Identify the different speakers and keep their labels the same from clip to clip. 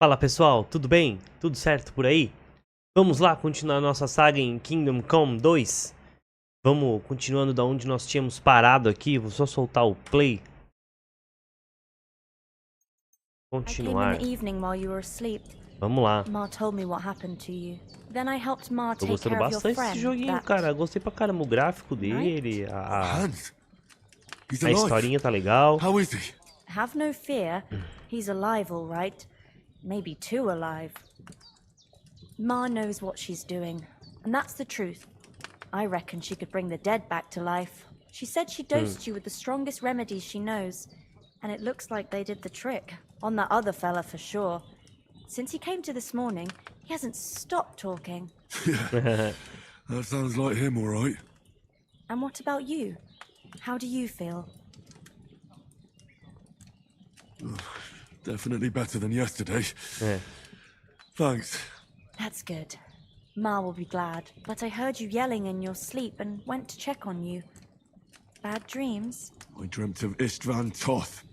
Speaker 1: Fala pessoal, tudo bem? Tudo certo por aí? Vamos lá continuar nossa saga em Kingdom Come 2. Vamos continuando da onde nós tínhamos parado aqui. Vou só soltar o play. Continuar. Vamos lá. Tô gostando bastante desse joguinho, cara. Gostei pra caramba o gráfico dele. A historinha tá legal.
Speaker 2: How is he? Have no fear. He's alive, all right. Maybe too alive. Ma knows what she's doing, and that's the truth. I reckon she could bring the dead back to life. She said she dosed you with the strongest remedies she knows, and it looks like they did the trick. On that other fella for sure. Since he came to this morning, he hasn't stopped talking.
Speaker 3: Yeah, that sounds like him, all right.
Speaker 2: And what about you? How do you feel?
Speaker 3: Definitely better than yesterday.
Speaker 1: Yeah.
Speaker 3: Thanks.
Speaker 2: That's good. Ma will be glad, but I heard you yelling in your sleep and went to check on you. Bad dreams?
Speaker 3: I dreamt of Istvan Toth,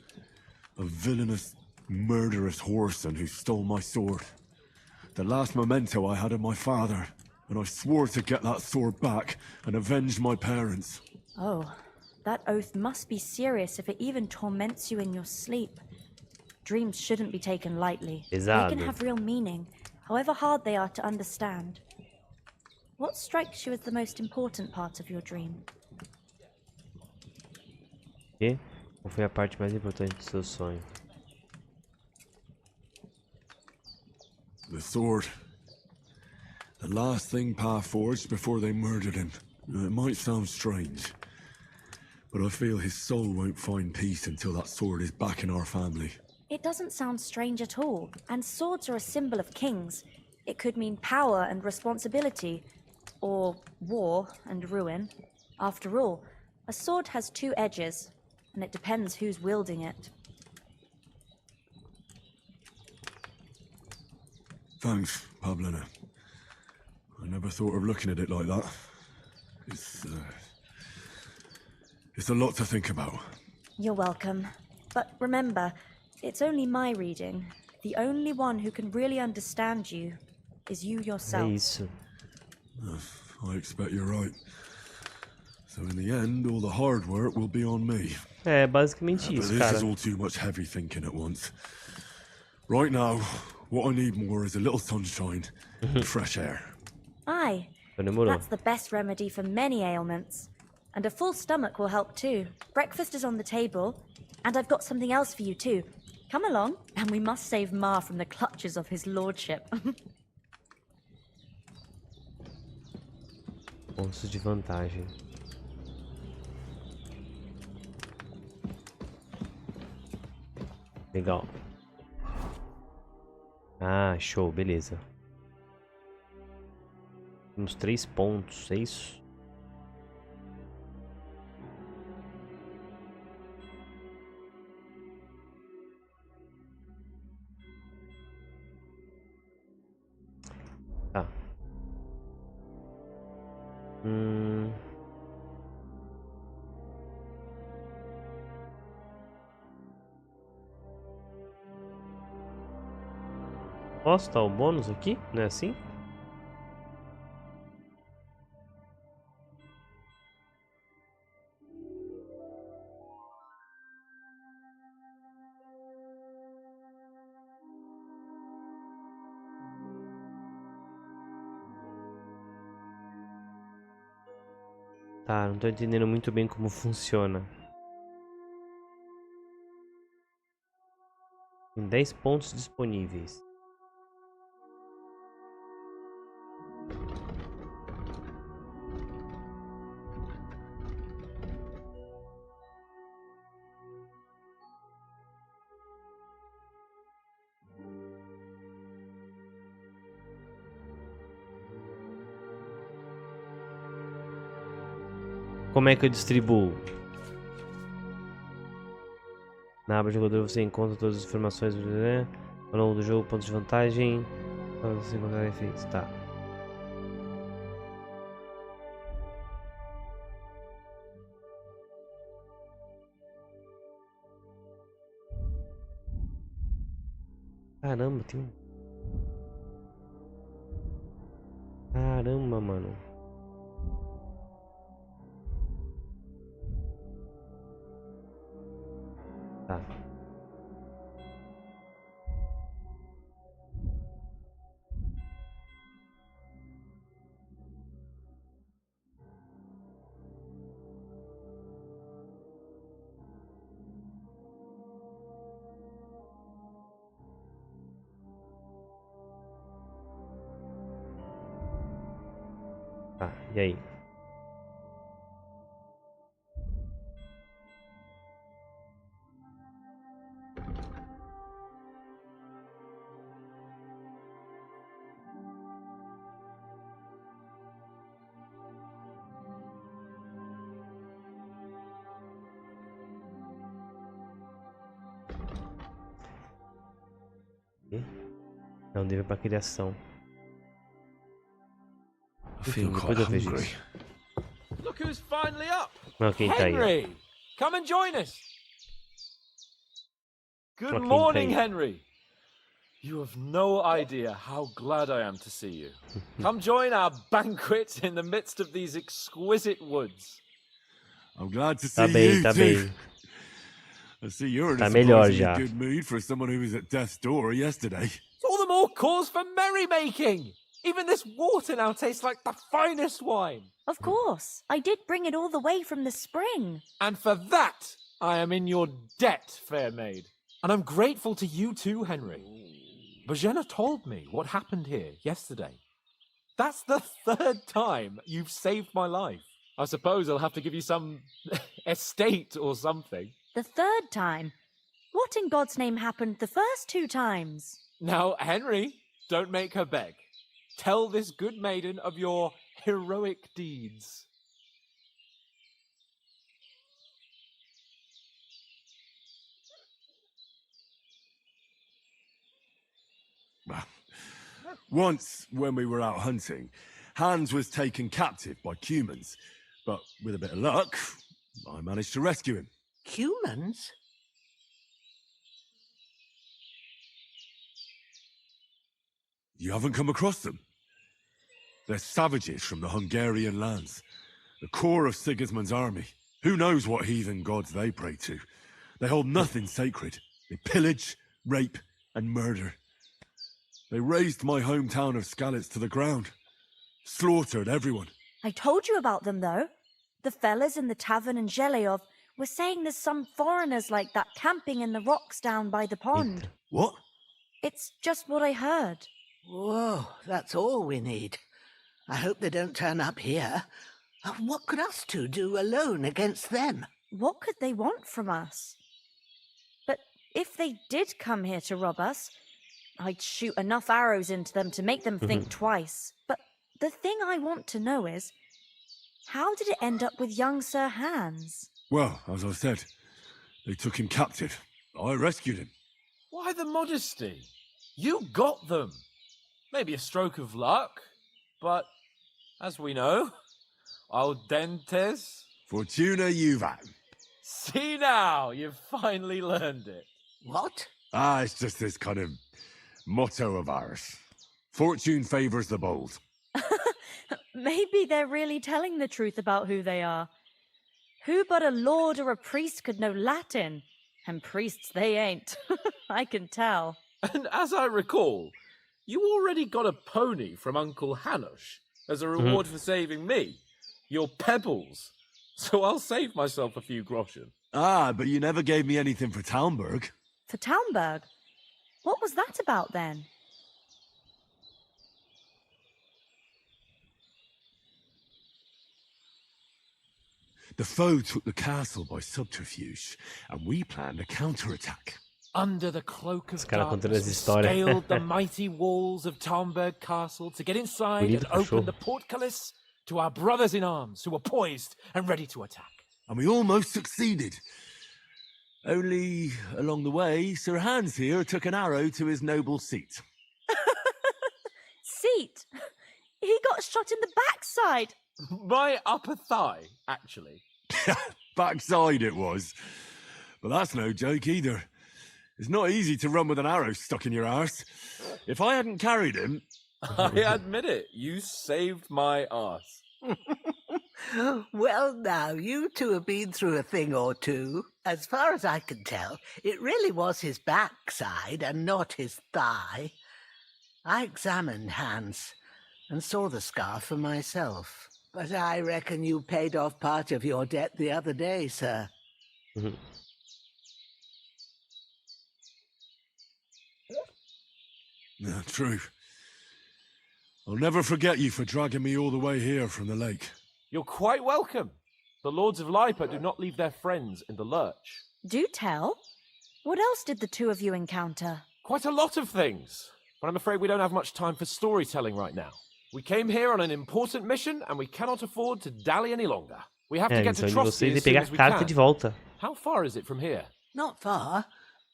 Speaker 3: a villainous, murderous whoreson who stole my sword. The last memento I had of my father, and I swore to get that sword back and avenge my parents.
Speaker 2: Oh, that oath must be serious if it even torments you in your sleep. Dreams shouldn't be taken lightly. They can have real meaning, however hard they are to understand. What strikes you as the most important part of your dream?
Speaker 1: E qual foi a parte mais importante do seu sonho?
Speaker 3: The sword. The last thing Pa forged before they murdered him. It might sound strange, but I feel his soul won't find peace until that sword is back in our family.
Speaker 2: It doesn't sound strange at all, and swords are a symbol of kings. It could mean power and responsibility, or war and ruin. After all, a sword has two edges, and it depends who's wielding it.
Speaker 3: Thanks, Pablina. I never thought of looking at it like that. It's a lot to think about.
Speaker 2: You're welcome. But remember, it's only my reading. The only one who can really understand you is you yourself.
Speaker 1: É isso.
Speaker 3: I expect you're right. So in the end, all the hard work will be on me.
Speaker 1: É basicamente isso,
Speaker 3: But this
Speaker 1: cara.
Speaker 3: is all too much heavy thinking at once. Right now, what I need more is a little sunshine and fresh air.
Speaker 2: Aye, that's the best remedy for many ailments. And a full stomach will help too. Breakfast is on the table, and I've got something else for you too. Come along, and we must save Ma from the clutches of his lordship.
Speaker 1: Pontos de vantagem. Legal. Ah, show, beleza. Temos 3 pontos, é isso? Tá. Posso dar o bônus aqui? Não é assim? Tá, não tô entendendo muito bem como funciona. Tem 10 pontos disponíveis. Como é que eu distribuo? Na aba jogador você encontra todas as informações ao longo do jogo, pontos de vantagem. Você encontrar efeitos, tá. Caramba, tem um... Caramba, mano. Tá. Tá, e aí? Não, deve pra criação.
Speaker 3: I feel
Speaker 1: Depois
Speaker 3: quite
Speaker 1: eu vejo
Speaker 3: hungry.
Speaker 1: isso.
Speaker 4: Look who's finally up!
Speaker 1: Não, quem tá aí? ó.
Speaker 4: Henry! Come and join us! Good
Speaker 1: Fucking
Speaker 4: morning,
Speaker 1: pig.
Speaker 4: Henry! You have no idea how glad I am to see you. Come join our banquet in the midst of these exquisite woods.
Speaker 3: I'm glad to see
Speaker 1: Tá bem,
Speaker 3: you
Speaker 1: tá
Speaker 3: too.
Speaker 1: bem.
Speaker 3: I see you're in
Speaker 1: Tá
Speaker 3: a
Speaker 1: melhor
Speaker 3: surprisingly
Speaker 1: já.
Speaker 3: good mood for someone who was at death's door yesterday.
Speaker 4: It's all the more cause for merrymaking! Even this water now tastes like the finest wine.
Speaker 2: Of course. I did bring it all the way from the spring.
Speaker 4: And for that, I am in your debt, fair maid. And I'm grateful to you too, Henry. Bojena told me what happened here yesterday. That's the third time you've saved my life. I suppose I'll have to give you some estate or something.
Speaker 2: The third time? What in God's name happened the first 2 times?
Speaker 4: Now, Henry, don't make her beg. Tell this good maiden of your heroic deeds.
Speaker 3: Well, once, when we were out hunting, Hans was taken captive by humans. But with a bit of luck, I managed to rescue him.
Speaker 5: Humans?
Speaker 3: You haven't come across them? They're savages from the Hungarian lands. The core of Sigismund's army. Who knows what heathen gods they pray to? They hold nothing sacred. They pillage, rape, and murder. They razed my hometown of Skalitz to the ground. Slaughtered everyone.
Speaker 2: I told you about them, though. The fellas in the tavern in Zheleov were saying there's some foreigners like that camping in the rocks down by the pond.
Speaker 3: What?
Speaker 2: It's just what I heard.
Speaker 5: Whoa, that's all we need. I hope they don't turn up here. What could us two do alone against them?
Speaker 2: What could they want from us? But if they did come here to rob us, I'd shoot enough arrows into them to make them think twice. But the thing I want to know is, how did it end up with young Sir Hans?
Speaker 3: Well, as I said, they took him captive. I rescued him.
Speaker 4: Why the modesty? You got them. Maybe a stroke of luck, but as we know, al dentes.
Speaker 3: Fortuna juvat.
Speaker 4: See now, you've finally learned it.
Speaker 5: What?
Speaker 3: Ah, it's just this kind of motto of ours. Fortune favors the bold.
Speaker 2: Maybe they're really telling the truth about who they are. Who but a lord or a priest could know Latin? And priests they ain't. I can tell.
Speaker 4: And as I recall, you already got a pony from Uncle Hanush as a reward for saving me. Your pebbles. So I'll save myself a few groschen.
Speaker 3: Ah, but you never gave me anything for Talmberg.
Speaker 2: For Talmberg? What was that about then?
Speaker 3: The foe took the castle by subterfuge, and we planned a counterattack.
Speaker 4: Under the cloak of
Speaker 1: cara contando
Speaker 4: darkness,
Speaker 1: essa
Speaker 4: we
Speaker 1: história.
Speaker 4: scaled the mighty walls of Talmberg Castle to get inside
Speaker 1: Bonito
Speaker 4: and open
Speaker 1: cachorro.
Speaker 4: the portcullis to our brothers in arms who were poised and ready to attack.
Speaker 3: And we almost succeeded. Only, along the way, Sir Hans here took an arrow to his noble seat.
Speaker 2: Seat! He got shot in the backside!
Speaker 4: My upper thigh, actually.
Speaker 3: Backside it was. But that's no joke either. It's not easy to run with an arrow stuck in your arse. If I hadn't carried him...
Speaker 4: I admit it, you saved my arse.
Speaker 5: Well, now, you two have been through a thing or two. As far as I can tell, it really was his backside and not his thigh. I examined Hans and saw the scar for myself. But I reckon you paid off part of your debt the other day, sir.
Speaker 1: Mhm.
Speaker 3: Yeah, true. I'll never forget you for dragging me all the way here from the lake.
Speaker 4: You're quite welcome. The Lords of Lipa do not leave their friends in the lurch.
Speaker 2: Do tell. What else did the two of you encounter?
Speaker 4: Quite a lot of things, but I'm afraid we don't have much time for storytelling right now. We came here on an important mission, and we cannot afford to dally any longer. We have to get to
Speaker 1: Então de
Speaker 4: Trotsky
Speaker 1: vocês é
Speaker 4: as soon
Speaker 1: pegar
Speaker 4: as
Speaker 1: a
Speaker 4: we
Speaker 1: carta
Speaker 4: can.
Speaker 1: de volta.
Speaker 4: How far is it from here?
Speaker 5: Not far.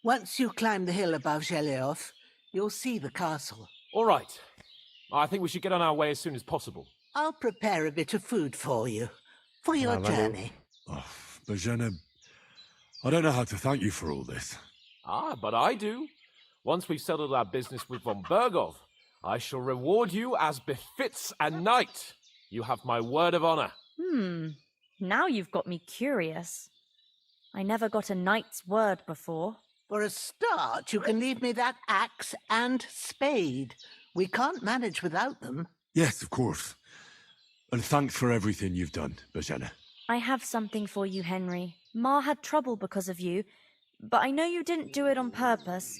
Speaker 5: Once you climb the hill above Zhelioth, you'll see the castle.
Speaker 4: All right. I think we should get on our way as soon as possible.
Speaker 5: I'll prepare a bit of food for you, for your
Speaker 1: valeu.
Speaker 5: journey.
Speaker 3: Oh, Bajena, I don't know how to thank you for all this.
Speaker 4: Ah, but I do. Once we've settled our business with von Bergov, I shall reward you as befits a knight. You have my word of honor.
Speaker 2: Now you've got me curious. I never got a knight's word before.
Speaker 5: For a start, you can leave me that axe and spade. We can't manage without them.
Speaker 3: Yes, of course. And thanks for everything you've done, Bajena.
Speaker 2: I have something for you, Henry. Ma had trouble because of you, but I know you didn't do it on purpose,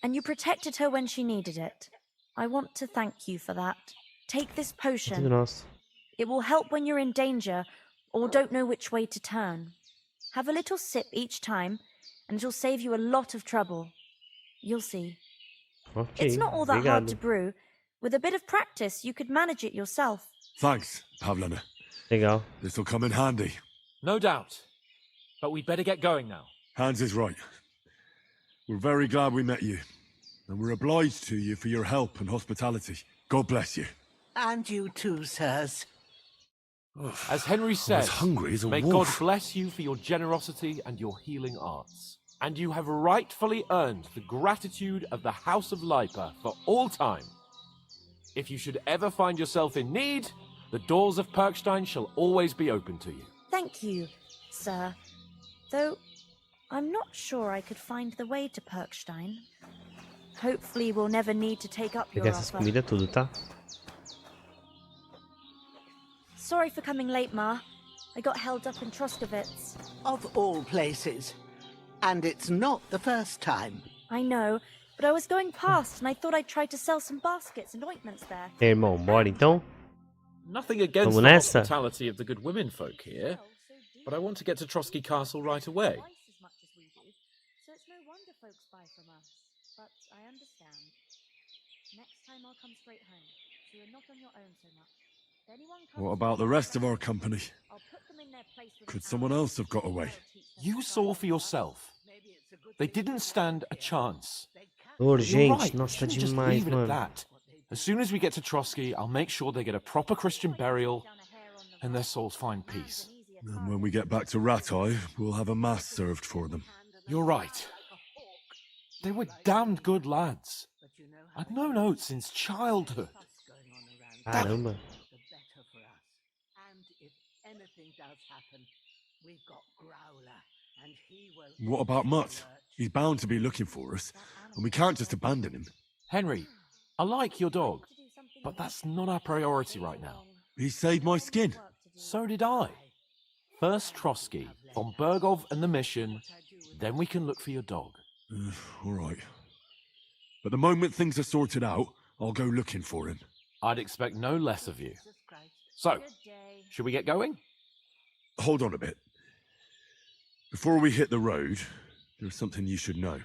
Speaker 2: and you protected her when she needed it. I want to thank you for that. Take this
Speaker 1: Tudo
Speaker 2: potion.
Speaker 1: nosso.
Speaker 2: It will help when you're in danger or don't know which way to turn. Have a little sip each time, and it'll save you a lot of trouble. You'll see.
Speaker 1: Ok,
Speaker 2: It's not all that hard
Speaker 1: obrigado.
Speaker 2: to brew. With a bit of practice, you could manage it yourself.
Speaker 3: Thanks, Pavlena.
Speaker 1: Legal.
Speaker 3: This'll come in handy.
Speaker 4: No doubt. But we'd better get going now.
Speaker 3: Hans is right. We're very glad we met you. And we're obliged to you for your help and hospitality. God bless you.
Speaker 5: And you too, sirs.
Speaker 4: As Henry said,
Speaker 3: hungry as a
Speaker 4: may
Speaker 3: wolf.
Speaker 4: God bless you for your generosity and your healing arts. And you have rightfully earned the gratitude of the House of Lipa for all time. If you should ever find yourself in need, the doors of Perkstein shall always be open to you.
Speaker 2: Thank you, sir. Though I'm not sure I could find the way to Perkstein. Hopefully we'll never need to take up your
Speaker 1: Pegar essas
Speaker 2: offer.
Speaker 1: comidas tudo, tá?
Speaker 2: Sorry for coming late, Ma. I got held up in Troskowitz.
Speaker 5: Of all places. And it's not the first time.
Speaker 2: I know, but I was going past and I thought I'd try to sell some baskets and ointments there.
Speaker 1: E aí, irmão, bora então?
Speaker 4: Nothing against
Speaker 1: Vamos
Speaker 4: the
Speaker 1: nessa?
Speaker 4: hospitality of the good women folk here, but I want to get to Trotsky Castle right away.
Speaker 2: Twice as much as we do, so it's no wonder folks buy from us. But I understand. Next time I'll come straight home, so you're not on your own so much. If anyone comes
Speaker 3: What about the rest of our company?
Speaker 2: I'll put them in their place with
Speaker 3: Could
Speaker 2: an
Speaker 3: someone
Speaker 2: arrow.
Speaker 3: else have got away?
Speaker 4: You saw for yourself. They didn't stand a chance.
Speaker 1: Ô,
Speaker 4: You're
Speaker 1: gente,
Speaker 4: right.
Speaker 1: nossa, tá
Speaker 4: Shouldn't just
Speaker 1: demais,
Speaker 4: leave it at
Speaker 1: mano.
Speaker 4: that. As soon as we get to Trotsky, I'll make sure they get a proper Christian burial and their souls find peace.
Speaker 3: And when we get back to Ratai, we'll have a mass served for them.
Speaker 4: You're right. They were damned good lads. I'd known Oates since childhood.
Speaker 1: Caramba.
Speaker 5: The better for us. And if anything does happen, we've got Growler, and he won't...
Speaker 3: What about Mutt? He's bound to be looking for us, and we can't just abandon him.
Speaker 4: Henry, I like your dog, but that's not our priority right now.
Speaker 3: He saved my skin.
Speaker 4: So did I. First Trotsky, von Bergov and the mission, then we can look for your dog.
Speaker 3: All right. But the moment things are sorted out, I'll go looking for him.
Speaker 4: I'd expect no less of you. So, should we get going?
Speaker 3: Hold on a bit. Before we hit the road, there's something you should know.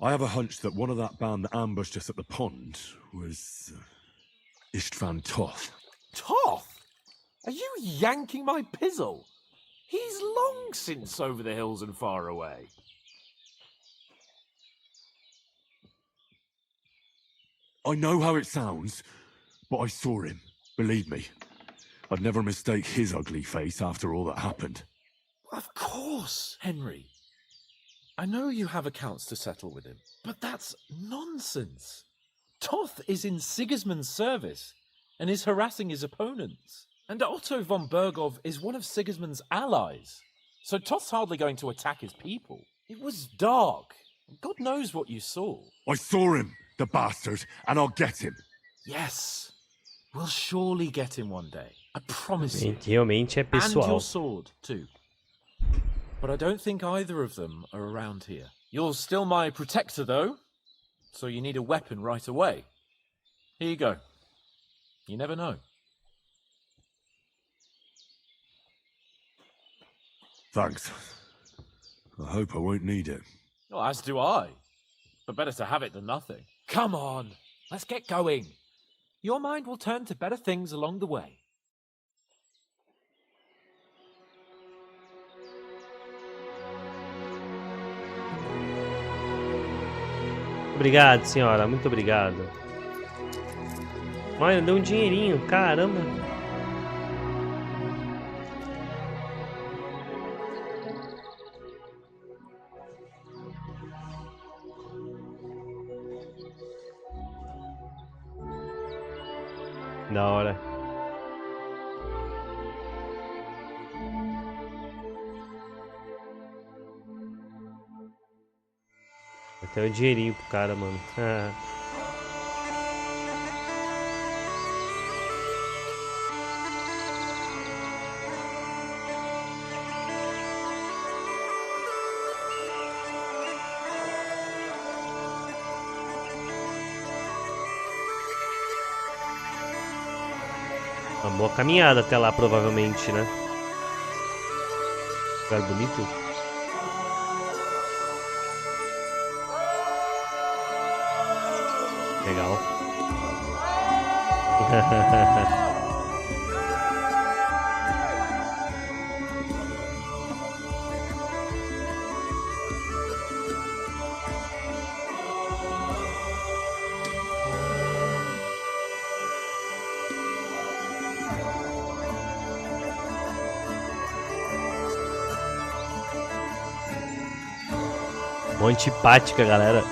Speaker 3: I have a hunch that one of that band that ambushed us at the pond was Istvan Toth.
Speaker 4: Toth? Are you yanking my pizzle? He's long since over the hills and far away.
Speaker 3: I know how it sounds, but I saw him. Believe me. I'd never mistake his ugly face after all that happened.
Speaker 4: Of course, Henry. I know you have accounts to settle with him, but that's nonsense. Toth is in Sigismund's service and is harassing his opponents. And Otto von Bergov is one of Sigismund's allies. So Toth's hardly going to attack his people. It was dark. God knows what you saw.
Speaker 3: I saw him, the bastard, and I'll get him.
Speaker 4: Yes. We'll surely get him one day. I promise you.
Speaker 1: Realmente é
Speaker 4: And
Speaker 1: pessoal.
Speaker 4: your sword, too. But I don't think either of them are around here. You're still my protector, though. So you need a weapon right away. Here you go. You never know.
Speaker 3: Thanks. I hope I won't need it.
Speaker 4: Well, as do I. But better to have it than nothing. Come on, let's get going. Your mind will turn to better things along the way.
Speaker 1: Obrigado, senhora. Muito obrigado. Olha, deu um dinheirinho. Caramba. Da hora. Até o dinheirinho pro cara, mano. Uma boa caminhada até lá, provavelmente, né? Lugar bonito. Legal. Mó antipática, galera.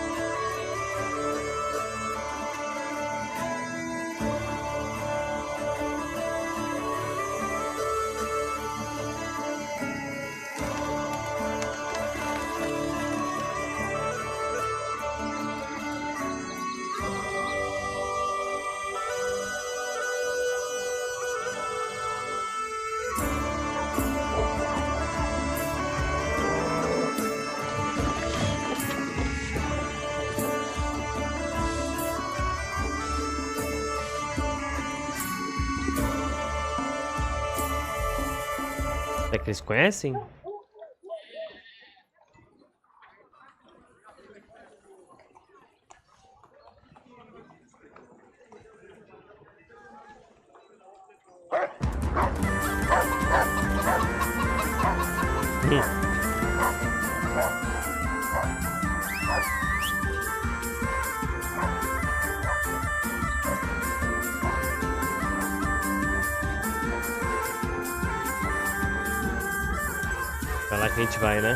Speaker 1: Será que eles conhecem? Pra lá que a gente vai, né?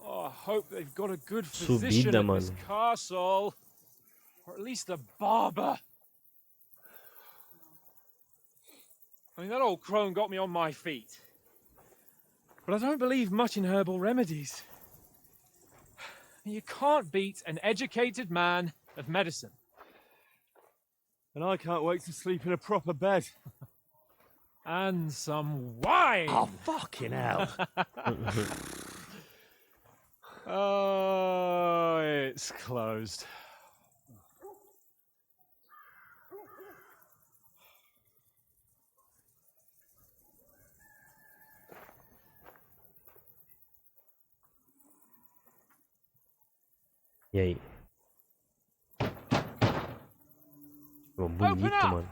Speaker 4: Oh, I hope they've got a good
Speaker 1: Subida,
Speaker 4: physician at
Speaker 1: mano.
Speaker 4: this castle. Or at least a barber. I mean, that old crone got me on my feet. But I don't believe much in herbal remedies. You can't beat an educated man of medicine. And I can't wait to sleep in a proper bed. And some wine!
Speaker 6: Oh, fucking hell.
Speaker 4: Oh, it's closed.
Speaker 1: E aí? Pô, bonito,
Speaker 4: up!
Speaker 1: mano.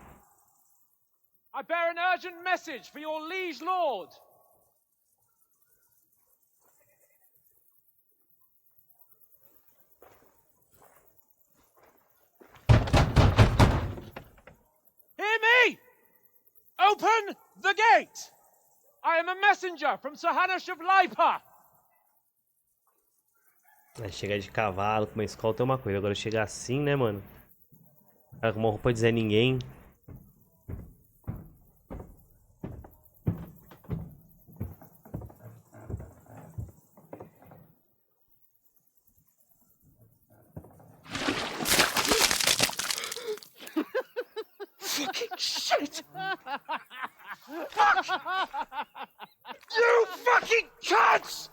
Speaker 4: I bear an urgent message for your liege lord. Open the gate! I am a messenger from Sahanash of Lipa!
Speaker 1: Chegar de cavalo com uma escolta é uma coisa. Agora chegar assim, né, mano? Cara, com uma roupa de Zé Ninguém.
Speaker 4: Fucking shit! Fuck! You fucking cunts!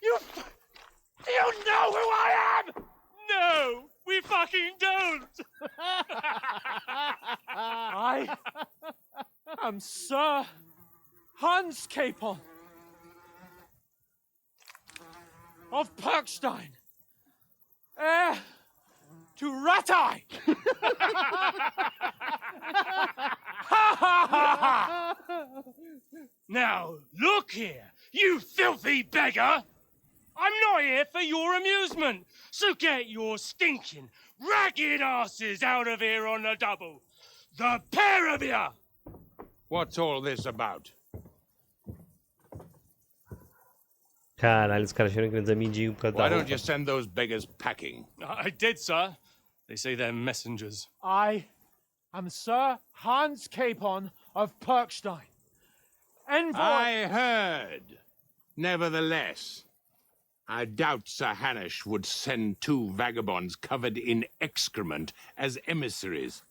Speaker 4: Do you know who I am? No, we fucking don't! I am Sir Hans Capon of Perkstein, heir to Ratai! Now, look here, you filthy beggar! I'm not here for your amusement, so get your stinking, ragged asses out of here on the double. The pair of you!
Speaker 6: What's all this about?
Speaker 1: Caralho, os caras acharam que eles eram mendigos por causa
Speaker 6: Why
Speaker 1: da
Speaker 6: don't
Speaker 1: roupa.
Speaker 6: you send those beggars packing?
Speaker 4: I did, sir. They say they're messengers. I am Sir Hans Capon of Perkstein. Envoy...
Speaker 6: I heard. Nevertheless, I doubt Sir Hanush would send two vagabonds covered in excrement as emissaries.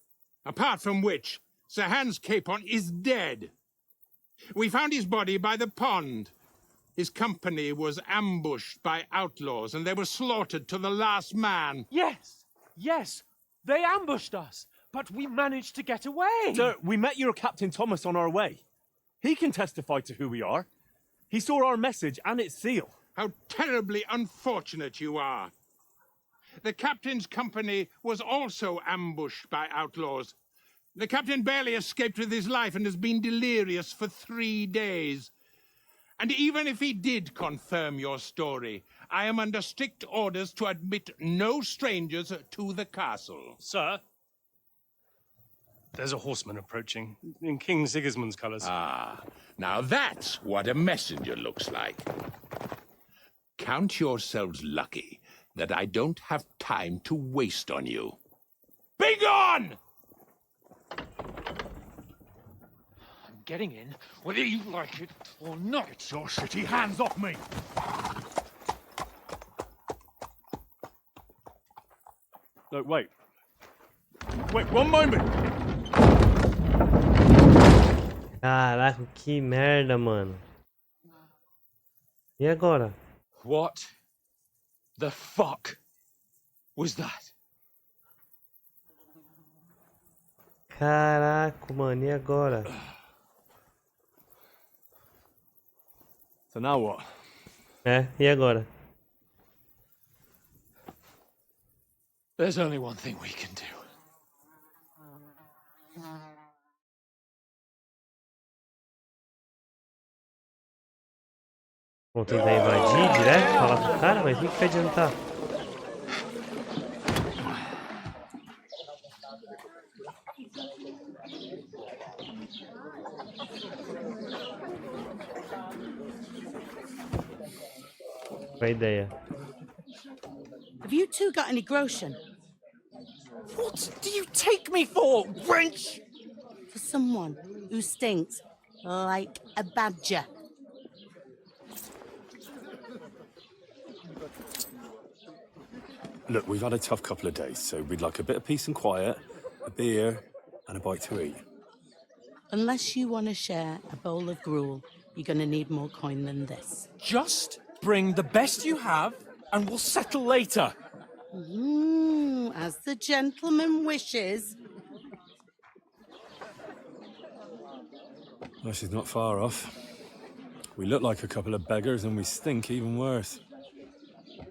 Speaker 6: Apart from which, Sir Hans Capon is dead. We found his body by the pond. His company was ambushed by outlaws, and they were slaughtered to the last man.
Speaker 4: Yes, they ambushed us, but we managed to get away.
Speaker 7: Sir, we met your Captain Thomas on our way. He can testify to who we are. He saw our message and its seal.
Speaker 6: How terribly unfortunate you are. The captain's company was also ambushed by outlaws. The captain barely escaped with his life and has been delirious for 3 days. And even if he did confirm your story, I am under strict orders to admit no strangers to the castle.
Speaker 4: Sir, there's a horseman approaching in King Sigismund's colours.
Speaker 6: Ah, now that's what a messenger looks like. Count yourselves lucky that I don't have time to waste on you. Be gone!
Speaker 4: I'm getting in, whether you like it or not.
Speaker 7: Get your shitty hands off me! No, wait. Wait, one moment!
Speaker 1: Caraca, que merda, mano. E agora?
Speaker 4: What the fuck was that?
Speaker 1: Caraca, mano, e agora?
Speaker 7: So now what?
Speaker 1: É, e agora?
Speaker 4: There's only one thing we can do.
Speaker 1: Vamos tentar invadir direto, falar com o cara, mas o que vai adiantar? Qual a ideia?
Speaker 8: Have you two got any groschen?
Speaker 4: What do you take me for, wench?
Speaker 8: For someone who stinks like a badger.
Speaker 7: Look, we've had a tough couple of days, so we'd like a bit of peace and quiet, a beer, and a bite to eat.
Speaker 8: Unless you want to share a bowl of gruel, you're going to need more coin than this.
Speaker 4: Just bring the best you have, and we'll settle later.
Speaker 8: As the gentleman wishes.
Speaker 7: Well, she's not far off. We look like a couple of beggars, and we stink even worse.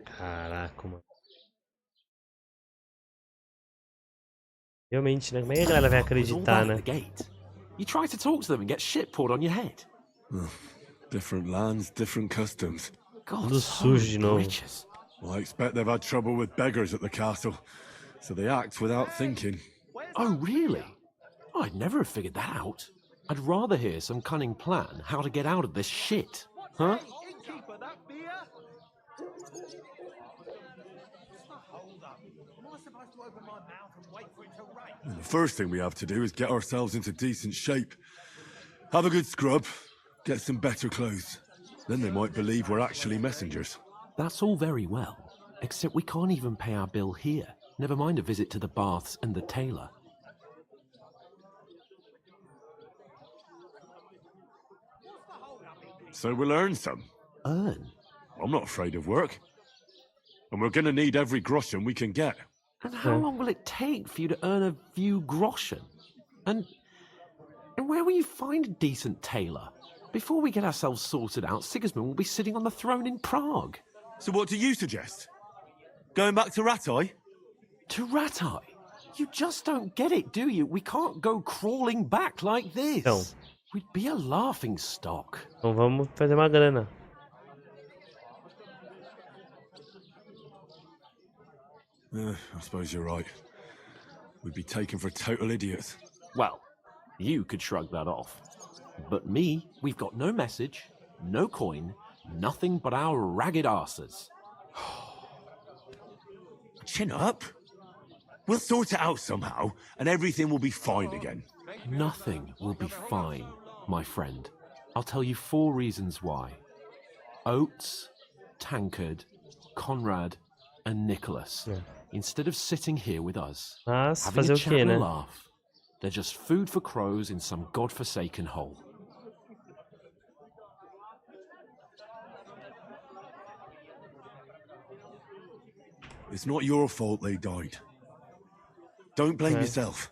Speaker 1: Caraca, mano. Realmente, né? Como é que a galera vai acreditar, né?
Speaker 9: You try to talk to them and get shit poured on your head.
Speaker 3: Different lands, different customs.
Speaker 9: God,
Speaker 1: Tudo sujo de novo.
Speaker 9: riches.
Speaker 3: Well, I expect they've had trouble with beggars at the castle, so they act without thinking.
Speaker 9: Oh, really? I'd never have figured that out. I'd rather hear some cunning plan how to get out of this shit. Huh?
Speaker 3: The first thing we have to do is get ourselves into decent shape. Have a good scrub, get some better clothes. Then they might believe we're actually messengers.
Speaker 9: That's all very well, except we can't even pay our bill here. Never mind a visit to the baths and the tailor.
Speaker 3: So we'll earn some.
Speaker 9: Earn?
Speaker 3: I'm not afraid of work. And we're gonna need every groschen we can get.
Speaker 9: And how long will it take for you to earn a few groschen? And where will you find a decent tailor? Before we get ourselves sorted out, Sigismund will be sitting on the throne in Prague.
Speaker 3: So what do you suggest? Going back to Ratai?
Speaker 9: To Ratai? You just don't get it, do you? We can't go crawling back like this.
Speaker 1: Então.
Speaker 9: We'd be a laughing stock.
Speaker 1: Então vamos fazer uma grana.
Speaker 3: I suppose you're right. We'd be taken for total idiots.
Speaker 9: Well, you could shrug that off. But me, we've got no message, no coin, nothing but our ragged arses.
Speaker 3: Chin up. We'll sort it out somehow, and everything will be fine again.
Speaker 9: Nothing will be fine, my friend. I'll tell you 4 reasons why. Oates, Tankard, Conrad, and Nicholas.
Speaker 1: Yeah.
Speaker 9: Instead of sitting here with us,
Speaker 1: Mas
Speaker 9: having
Speaker 1: fazer
Speaker 9: a
Speaker 1: o
Speaker 9: chat
Speaker 1: quê,
Speaker 9: and a
Speaker 1: né?
Speaker 9: laugh, they're just food for crows in some godforsaken hole.
Speaker 3: It's not your fault they died. Don't blame
Speaker 1: Okay.
Speaker 3: yourself.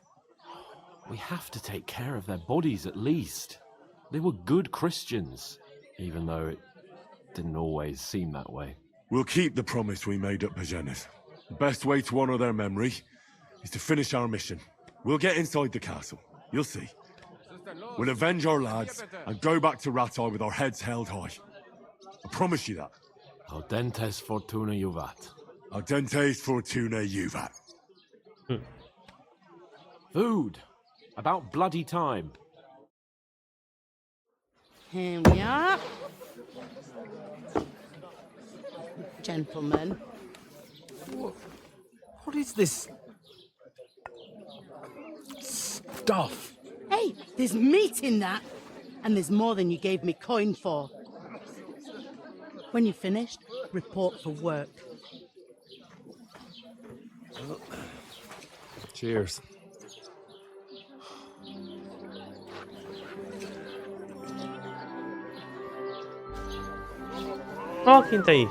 Speaker 9: We have to take care of their bodies at least. They were good Christians, even though it didn't always seem that way.
Speaker 3: We'll keep the promise we made at Bajenis. The best way to honor their memory is to finish our mission. We'll get inside the castle. You'll see. We'll avenge our lads and go back to Ratai with our heads held high. I promise you that.
Speaker 9: Audentes fortuna juvat.
Speaker 3: Ardentes fortuna juvat.
Speaker 9: Food. About bloody time.
Speaker 8: Here we are. Gentlemen.
Speaker 4: What is this stuff?
Speaker 8: Hey, there's meat in that. And there's more than you gave me coin for. When you're finished, report for work.
Speaker 3: Cheers.
Speaker 1: Ó, quem tá aí?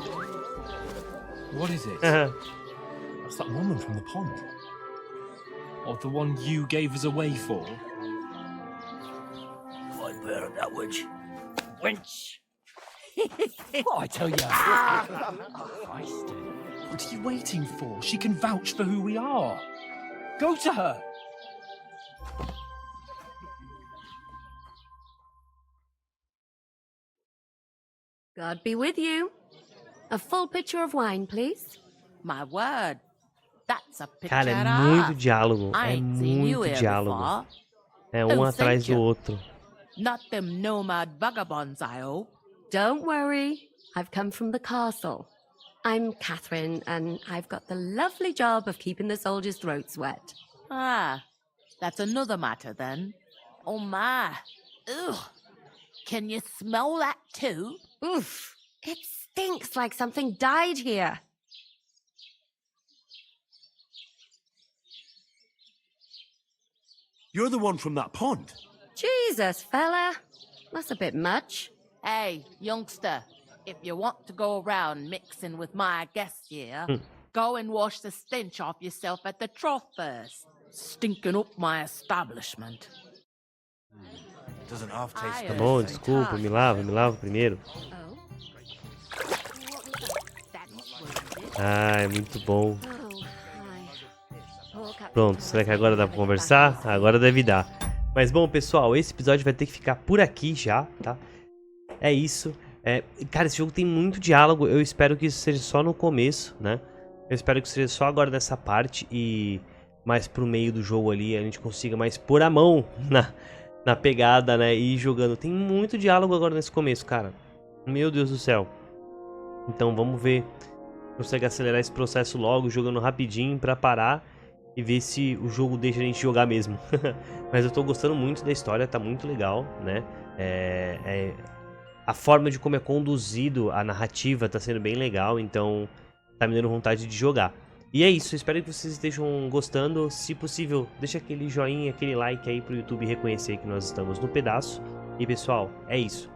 Speaker 7: What is it?
Speaker 1: Aham.
Speaker 7: That's that woman from the pond. Or the one you gave us away for.
Speaker 5: I bear that witch. Wench!
Speaker 7: What I tell you? What are you waiting for? She can vouch for who we are. Go to her.
Speaker 10: God be with you. A full pitcher of wine, please.
Speaker 11: My word, that's a picture
Speaker 1: Cara, é
Speaker 11: of
Speaker 1: muito
Speaker 11: art.
Speaker 1: diálogo.
Speaker 11: I
Speaker 1: É
Speaker 11: ain't seen you
Speaker 1: muito
Speaker 11: here
Speaker 1: diálogo.
Speaker 11: before.
Speaker 1: É
Speaker 11: Oh,
Speaker 1: um atrás
Speaker 11: thank
Speaker 1: do
Speaker 11: you.
Speaker 1: outro.
Speaker 11: Not them nomad vagabonds, I hope.
Speaker 10: Don't worry. I've come from the castle. I'm Catherine, and I've got the lovely job of keeping the soldiers' throats wet.
Speaker 11: Ah, that's another matter then. Oh my. Ugh. Can you smell that too?
Speaker 10: Oof. It stinks like something died here.
Speaker 3: You're the one from that pond.
Speaker 10: Jesus, fella. That's a bit much.
Speaker 11: Hey, youngster, if you want to go around mixing with my guests here, go and wash the stench off yourself at the trough first. Stinking up my establishment.
Speaker 12: Doesn't half taste
Speaker 1: Tá bom, desculpa, me lava primeiro.
Speaker 10: Oh.
Speaker 1: Ah, é muito bom.
Speaker 10: Oh, hi.
Speaker 1: Pronto, será que agora dá pra conversar? Agora deve dar. Mas bom, pessoal, esse episódio vai ter que ficar por aqui já, tá? É isso. Cara, esse jogo tem muito diálogo. Eu espero que isso seja só no começo, né? Eu espero que seja só agora nessa parte e mais pro meio do jogo ali a gente consiga mais pôr a mão na pegada, né, e ir jogando. Tem muito diálogo agora nesse começo, cara. Meu Deus do céu. Então vamos ver se consegue acelerar esse processo logo, jogando rapidinho pra parar e ver se o jogo deixa a gente jogar mesmo. Mas eu tô gostando muito da história, tá muito legal, né? A forma de como é conduzido a narrativa tá sendo bem legal, então tá me dando vontade de jogar. E é isso, espero que vocês estejam gostando. Se possível, deixa aquele joinha, aquele like aí pro YouTube reconhecer que nós estamos no pedaço. E pessoal, é isso.